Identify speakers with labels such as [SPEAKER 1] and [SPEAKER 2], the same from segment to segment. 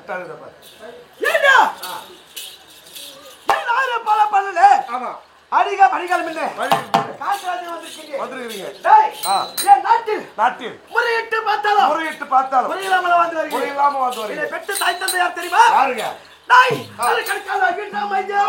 [SPEAKER 1] கரெக்டா இருக்கு.
[SPEAKER 2] ஏண்டா நான் பல பண்ணல.
[SPEAKER 1] ஆமா
[SPEAKER 2] அடிக மணிகாலம் இல்ல காசுராஜன் வந்திருக்கீங்க.
[SPEAKER 1] வந்துருக்கீங்க.
[SPEAKER 2] டேய் ஏன் நாட்டில் முறையிட்டு பார்த்தாலும் முறையில்லாம வந்து வரீங்க. இதை பெற்ற தாய் தந்தை யார் தெரியுமா?
[SPEAKER 1] யாருங்க?
[SPEAKER 2] நாய் அது கணக்கால வீட்டா மையா.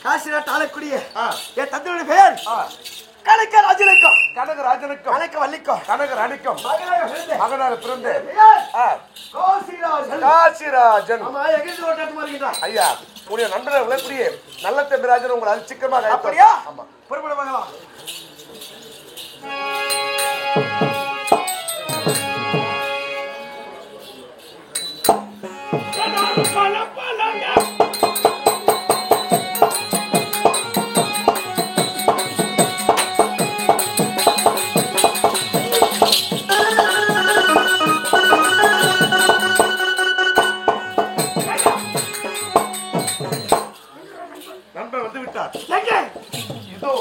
[SPEAKER 2] காசிராட் ஆளக்கூடிய என் தந்தையுடைய பெயர் கனக ராஜனுக்கும் கனக வள்ளிக்கும்
[SPEAKER 1] கனக ராணிக்கும் மகனாக பிறந்த
[SPEAKER 2] காசிராஜன்.
[SPEAKER 1] ஐயா உடைய நண்பரை விளக்கூடிய நல்ல தம்பிராஜன் உங்களை அது சிக்கமாக
[SPEAKER 2] அப்படியா?
[SPEAKER 1] ஆமா
[SPEAKER 2] புறப்பட மகளா
[SPEAKER 1] நண்பர் வந்து விட்டார்.
[SPEAKER 2] எங்கே?
[SPEAKER 1] இதோ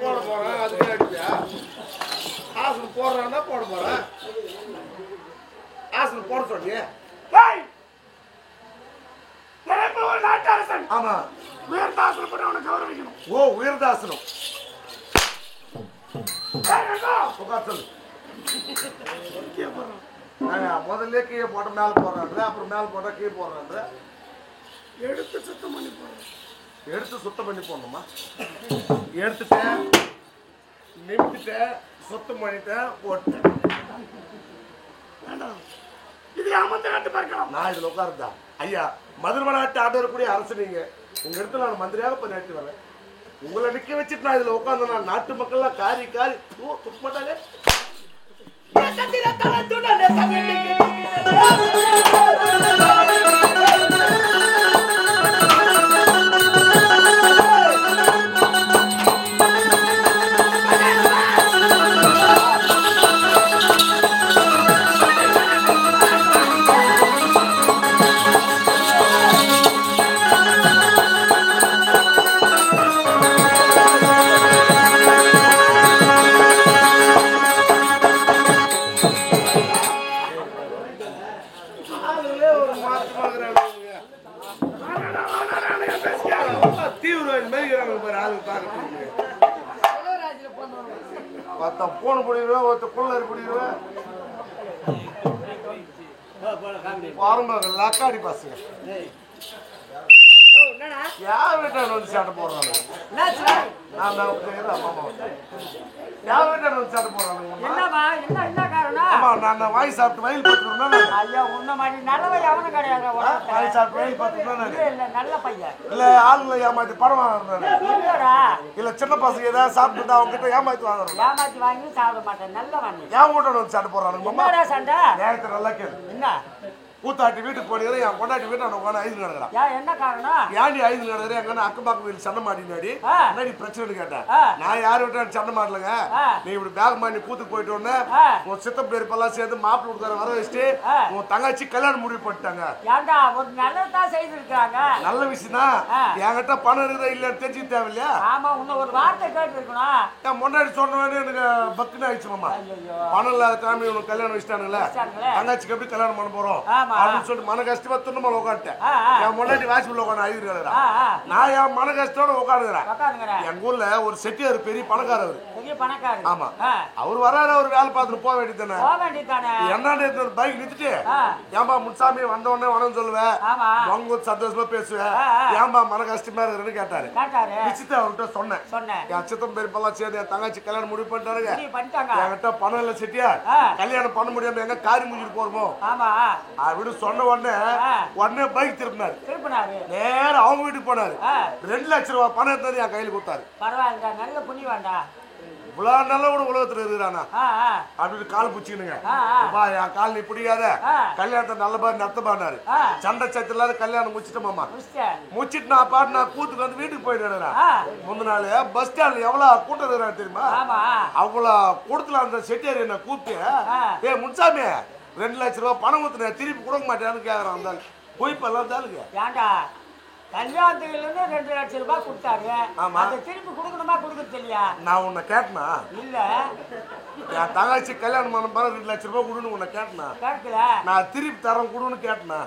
[SPEAKER 1] போட போறேன். அதுக்கு அடிப்பியா? ஆசனம் போடுறான்னா போட போறேன். ஆசனம் போட சொல்லியே.
[SPEAKER 2] நாட்டரசன்
[SPEAKER 1] ஆமா
[SPEAKER 2] உயர்ந்தாசனம் பண்ண அவனை கௌரவிக்கணும்.
[SPEAKER 1] ஓ உயர்தாசனம் உட்கார் சொல்லு. முதல்ல கீழே போட்ட மேல போடுறாங்க, அப்புறம் மேல போட்டா கீழே போடுறாங்க.
[SPEAKER 2] எடுத்து சுத்தம் பண்ணி போறேன்.
[SPEAKER 1] எடுத்து சுத்தம் பண்ணி போடணுமா? எடுத்துட்டேன், நிமித்திட்டேன், சுத்தம் பண்ணிட்டேன், போட்டேன்.
[SPEAKER 2] இது அமர்ந்த நாட்டு பார்க்கலாம்.
[SPEAKER 1] நான் இதுல உட்காருதா? ஐயா மதுரை நாட்டு ஆண்டு வரக்கூடிய அரசு நீங்க. உங்க இடத்துல நான் மந்திரியாக இப்ப நேற்று வரேன். உங்களை நிக்க வச்சுட்டு நான் இதுல உட்காந்து நான் நாட்டு மக்கள்லாம் காரி காரி துப்ப மாட்டாங்க. போன பிடிக்கிறேன், ஒருத்த குள்ளர் பிடிக்கிறேன். பாருங்க லக்காடி பசங்க யார் வீட்டான வந்து சட்டை போடுறாங்க? நான் யார் வீட்டான வந்து சட்டை போடுறாங்க? நான் வாய் சாப்பிட்டு வயல் பார்த்துக்கணும். வாய் சாப்பிட்டு வயல் பார்த்துக்கணும். இல்ல ஆளுங்களை ஏமாத்தி படம் வாங்குறேன். இல்ல சின்ன பசங்க ஏதாவது சாப்பிட்டு அவங்க கிட்ட ஏமாத்தி வாங்குறோம். என் வீட்டான வந்து சட்டை போடுறாங்க. நேரத்தை நல்லா கேளு. கூத்தாட்டி வீட்டுக்கு போனீங்க, என் கொண்டாட்டி வீட்டு உட்காந்து ஐந்து நடக்கிறான்.
[SPEAKER 2] என்ன காரணம்?
[SPEAKER 1] ஏன்டி ஐந்து நடக்குற? எங்கன்னா அக்கம் பக்கம் வீட்டு சண்டை மாட்டினாடி என்னடி பிரச்சனை கேட்டேன். நான் யாரு விட்டா சண்டை மாட்டலங்க. நீ இப்படி பேக் மாட்டி கூத்துக்கு போயிட்டு உடனே உன் சித்த பெருப்பெல்லாம் சேர்ந்து மாப்பிள்ளை கொடுத்தாரு வர வச்சுட்டு உன் தங்கச்சி கல்யாணம் முடிவு பண்ணிட்டாங்க.
[SPEAKER 2] ஒரு நல்லதான் செய்திருக்காங்க.
[SPEAKER 1] நல்ல விஷயம் தான். என்கிட்ட பணம் இருக்குதா இல்ல தெரிஞ்சு தேவையில்லையா?
[SPEAKER 2] ஆமா, உன்ன ஒரு வார்த்தை கேட்டு இருக்கணும்.
[SPEAKER 1] என் முன்னாடி சொன்ன எனக்கு பக்குன்னு ஆயிடுச்சுமாமா. பணம் இல்லாத காமி உனக்கு கல்யாணம் வச்சுட்டானுங்களே, தங்கச்சிக்கு எப்படி கல்யாணம் பண்ண போறோம்? அப்படின்னு சொல்லிட்டு மன கஷ்டமா துண்ணமால உட்காந்துட்டேன். என் முன்னாடி வாசிப்புல உட்காந்து அழுகிறா. நான் என் மன கஷ்டத்தோட உட்காந்துக்கிறேன். எங்க ஊர்ல ஒரு செட்டியார் பெரிய பணக்காரர். ஆமா, அவர் வராரு, அவர் வேலை பார்த்துட்டு போக வேண்டியதானே. என்ன பைக் நிறுத்திட்டு ஏன்பா முன்சாமி வந்த உடனே வணக்கம் சொல்லுவேன், உங்க சந்தோஷமா பேசுவேன், ஏன்பா மன கஷ்டமா இருக்குன்னு கேட்டாரு. நிச்சயத்தை அவர்கிட்ட சொன்னேன். என் சித்தம் பெரியப்பெல்லாம் சேர்ந்து என் தங்கச்சி கல்யாணம் முடிவு பண்ணிட்டாருங்க. என்கிட்ட பணம் இல்ல செட்டியார், கல்யாணம் பண்ண முடியாம எங்க காரி முடிஞ்சிட்டு போறோமோ அப்படின்னு சொன்ன உடனே பைக் திருப்பினாரு. நேரம் அவங்க வீட்டுக்கு போனாரு. 2 லட்சம் ரூபாய் பணம் எடுத்தது என் கையில கொடுத்தாரு. இவ்வளவு நல்ல கூட உலகத்துல இருக்கிறானா அப்படின்னு கால் பிடிச்சிக்கணுங்க. என் கால் நீ பிடிக்காத, கல்யாணத்தை நல்லபா நடத்தப்பாரு. சண்டை சத்து இல்லாத கல்யாணம் முடிச்சிட்டோமாமா. முடிச்சிட்டு நான் பாட்டு நான் கூத்துக்கு வந்து வீட்டுக்கு போயிட்டு முந்தின நாள் பஸ் ஸ்டாண்ட்ல எவ்வளவு கூட்டம் இருக்கிறாரு தெரியுமா? அவ்வளவு கூட்டத்துல அந்த செட்டியார் என்ன கூப்பிட்டு முன்சாமி 2 லட்சம் ரூபாய் பணம் ஊத்துன திருப்பி கொடுக்க மாட்டேன்னு கேக்குறான். அந்த போய் பல்லாம் தாளுங்க
[SPEAKER 3] கல்யாணத்துல 2 லட்சம் ரூபாய் கொடுத்தாரு. திருப்பி கொடுக்கணுமா கொடுக்க தெரியா?
[SPEAKER 1] நான் உன்னை கேட்டனா
[SPEAKER 3] இல்ல,
[SPEAKER 1] என் தங்கச்சி கல்யாணம் பண்ண பாரு 2 லட்சம் ரூபாய் கொடுன்னு உன்னை கேட்டனா?
[SPEAKER 3] கேட்கல.
[SPEAKER 1] நான் திருப்பி தரேன் கொடுன்னு கேட்டனா?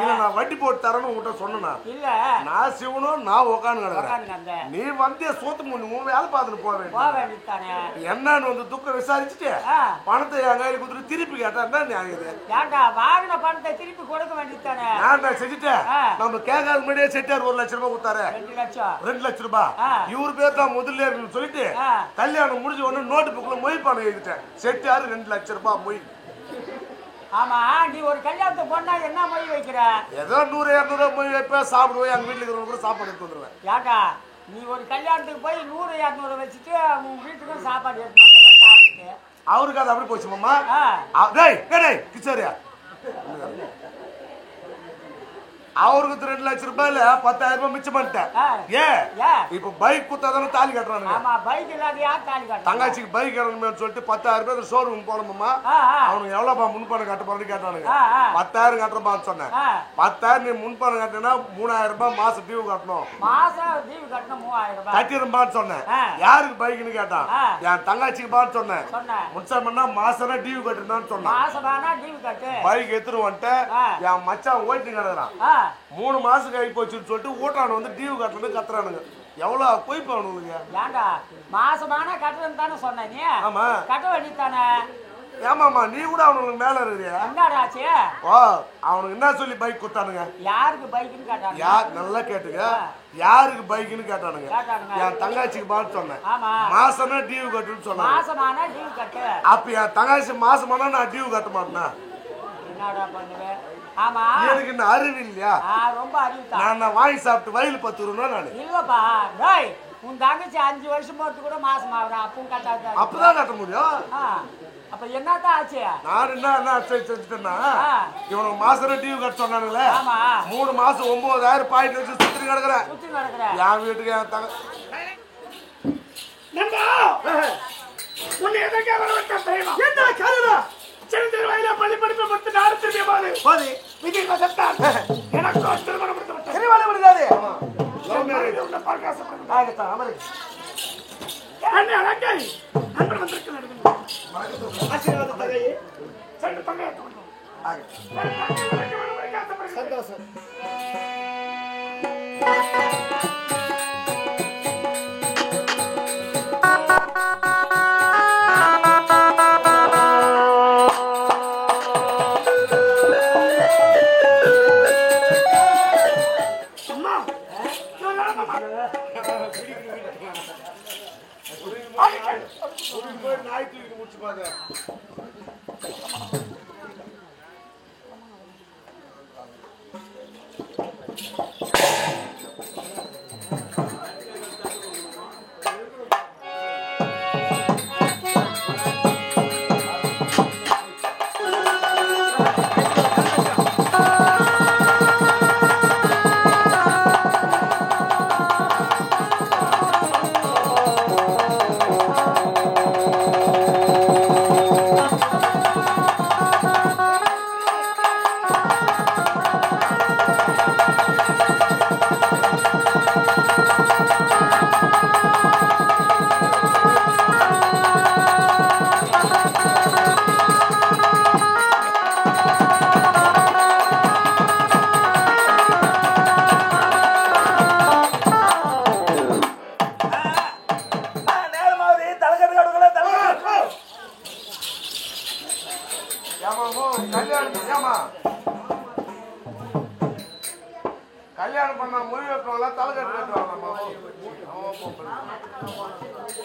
[SPEAKER 1] இல்ல நான் வட்டி போட்டு தரேன்னு உன்கிட்ட சொன்னா?
[SPEAKER 3] இல்ல,
[SPEAKER 1] நான் சிவனும் நான் உட்காந்து கிடக்குறேன். நீ வந்து சோத்து முன்னு உன் வேலை பார்த்துட்டு போக வேண்டியதானே. என்னன்னு வந்து துக்கம் விசாரிச்சுட்டு பணத்தை என் கையில கொடுத்துட்டு திருப்பி கேட்டா என்ன நியாயம்?
[SPEAKER 3] ஏன்டா வாங்கின பணத்தை திருப்பி கொடுக்க வேண்டியதானே.
[SPEAKER 1] நான் செஞ்சுட்டேன். நம்ம கேட்காத முன்னாடியே செட்டார் 1 லட்சம் ரூபாய் கொடுத்தாரு. 2 லட்சம் ரூபாய் இவரு பேர் தான் முதல்ல சொல்லிட்டு கல்யாணம் முடிஞ்ச உடனே நோட்டு புக்ல மொய் பணம் எழுதிட்டேன். செட்டாரு 2 லட்சம் ரூபாய் மொய்.
[SPEAKER 3] ஆமா, நீ ஒரு கல்யாணத்தை பொண்ணா என்ன மொய் வைக்கிற?
[SPEAKER 1] ஏதோ 100-200 மொய் வைப்பேன், சாப்பிடுவேன். எங்க வீட்டுல இருக்கிறவங்க கூட சாப்பாடு எடுத்து வந்துருவேன்.
[SPEAKER 3] ஏண்டா நீ ஒரு கல்யாணத்துக்கு போய் 100-200 வச்சுட்டு உங்க வீட்டுக்கும் சாப்பாடு எடுத்து வந்து சாப்பிட்டு
[SPEAKER 1] அவருக்கு அது அப்படி போச்சு மாமா. கிச்சோரியா அவருக்கு 2 லட்சம் ரூபாயில 10,000 ரூபாய் மிச்சம் பண்ணிட்டேன். இப்ப பைக் குத்தாதானே தாலி கட்டுறானுங்க. தங்கச்சிக்கு பைக் கட்டணும்னு சொல்லிட்டு 10,000 ரூபாய் ஷோரூம் போனோம்மா. அவனுக்கு எவ்வளவு முன்பணம் கட்ட போறேன்னு கேட்டானுங்க. 10,000 கட்டுறப்பான்னு சொன்னேன். 10,000 நீ முன்பணம் கட்டினா 3,000 ரூபாய் மாசம் டியூ கட்டணும். கட்டிருப்பான்னு சொன்னேன். யாருக்கு பைக்குன்னு கேட்டான். என் தங்கச்சிக்கு பான்னு சொன்னேன். முன்சாமன்னா மாசம் டியூ கட்டுனான்னு சொன்னான். பைக் எடுத்துட்டு வந்துட்டேன். என் மச்சான் ஓட்டி கிடக்குறான். 3 மாசம் கை போச்சுன்னு சொல்லிட்டு ஊட்டான வந்து டியூ கட்டணும் கத்துறானுங்க. எவ்வளவு போய் போகணுங்க.
[SPEAKER 3] ஏண்டா மாசமான கட்டணும் தானே சொன்ன நீ? ஆமா, கட்ட வேண்டியதானே.
[SPEAKER 1] ஏமாமா நீ கூட அவனுக்கு மேல இருக்கிறியா?
[SPEAKER 3] என்னடாச்சு?
[SPEAKER 1] அவனுக்கு என்ன சொல்லி பைக் கொடுத்தானுங்க?
[SPEAKER 3] யாருக்கு பைக்குன்னு கேட்டானுங்க.
[SPEAKER 1] யார் நல்லா கேட்டுங்க, யாருக்கு பைக்குன்னு கேட்டானுங்க. என் தங்கச்சிக்கு பாத்து சொன்னேன். மாசம்னா டியூ கட்டுன்னு சொன்னாங்க.
[SPEAKER 3] மாசமான டியூ கட்டு.
[SPEAKER 1] அப்ப என் தங்கச்சி மாசமானா நான் டியூ கட்ட மாட்டேனா?
[SPEAKER 3] என்னடா பண்ணுவேன்? ஆமா,
[SPEAKER 1] எனக்கு இந்த அறிவு இல்லையா?
[SPEAKER 3] ரொம்ப அறிவு தான்.
[SPEAKER 1] நான் வாங்கி சாப்பிட்டு வயல் 10 ரூபா நானு.
[SPEAKER 3] இல்லப்பா டேய், உன் தங்கச்சி 5 வருஷம் போறது கூட மாசம் ஆகுறா. அப்பவும் கட்டாத.
[SPEAKER 1] அப்பதான் கட்ட முடியும்.
[SPEAKER 3] அப்ப என்னதான் ஆச்சு?
[SPEAKER 1] நான் என்ன செஞ்சுட்டேன்னா இவனுக்கு மாசம் டியூ கட்ட சொன்னானுங்களே. 3 மாசம் 9,000 பாயிண்ட் வச்சு சுத்தி கிடக்குறேன். என் வீட்டுக்கு என் தங்க
[SPEAKER 2] உன்னை எதற்காக வரவழைக்க தெரியுமா? என்ன கருதா சிறு வயதில பள்ளி படிப்பை முடித்து நாடு திரும்பிய போது விதியில் வசத்தால் எனக்கு திருமணம் முடித்து விட்டேன். திருமணம் முடியாது. என்னை அழகை நண்பர் வந்திருக்க ஆசீர்வாத தகையே சென்று தங்கை சந்தோஷம்.
[SPEAKER 1] கல்யாணம் பண்ண மொழி வைக்கணும்ல தலைக்கட்டு கட்டுவாங்க